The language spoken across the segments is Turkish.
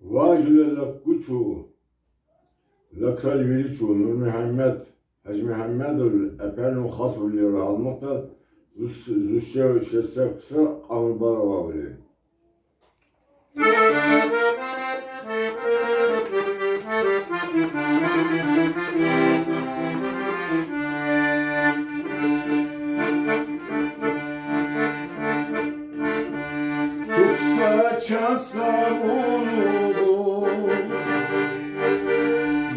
واجل لكوچو لكرال veliço Nur Muhammed Hacı Muhammed Eper'in khas biliyor almakta züşçe şesse kısa Ambarova biliyor. Suksa çasa bunu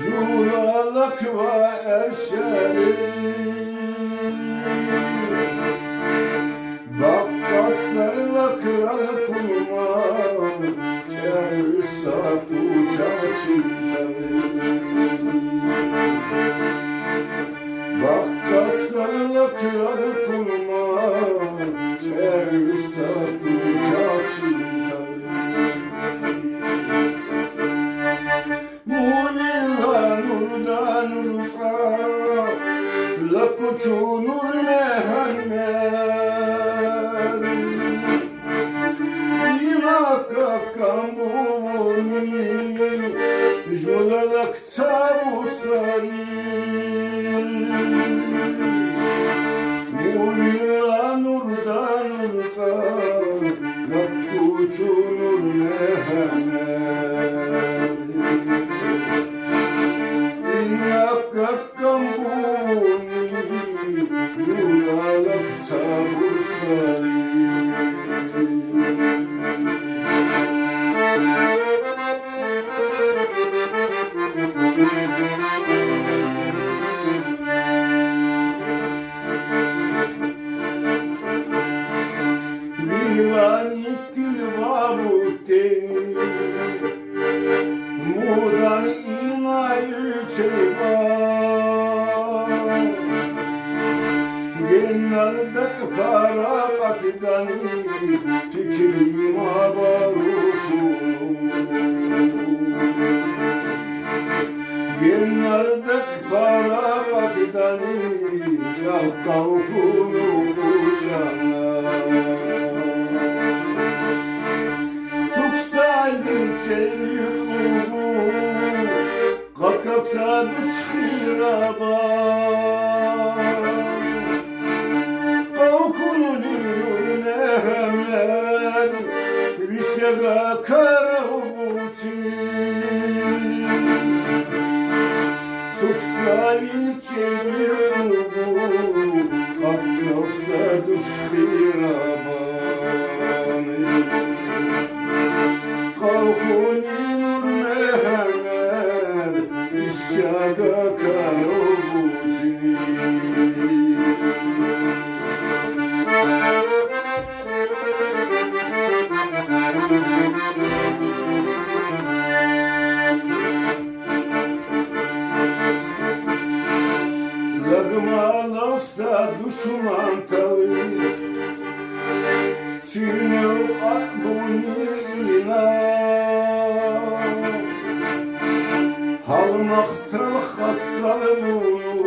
Yulalak ve erşeri Bakkaslarla kral kurma Çerüsa kuca çiftleri Bakkaslarla kral kurma Çerüsa kuca çiftleri Munilla nurdan urfa Lakuçu nur nehanner Yimaka kamuni Jolalak tabusari Munilla nurdan urfa Lakuçu nur nehanner Mudan inayı Geneldak para patidan Fikrim abaruku Geneldak para patidan Çavkavkunu cana Suksal bir çeyyumu Kalkaksa düşkiraba Vişega karavuti Suksalin çeviri Kak yoksa düşkirabani Kalkuni nur mehemer Vişega karavuti Lagmalaksa düşman talı Sinu akbunina Halmaktal khassal bunu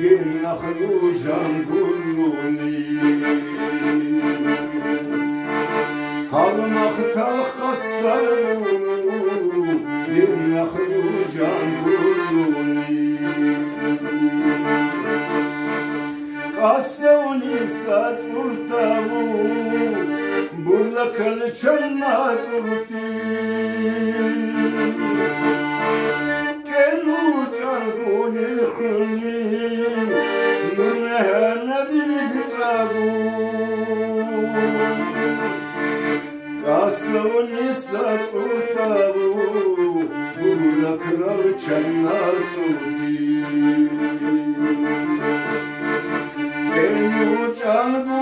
Ginnahlu jangulluni Halmaktal khassal bunu Ginnahlu jangulluni Asyauni saçurtavu Burla kalçan nazurti Kenu çarguni khuni Nurneha nadir gitavu Asyauni saçurtavu Burla kalçan nazurti Can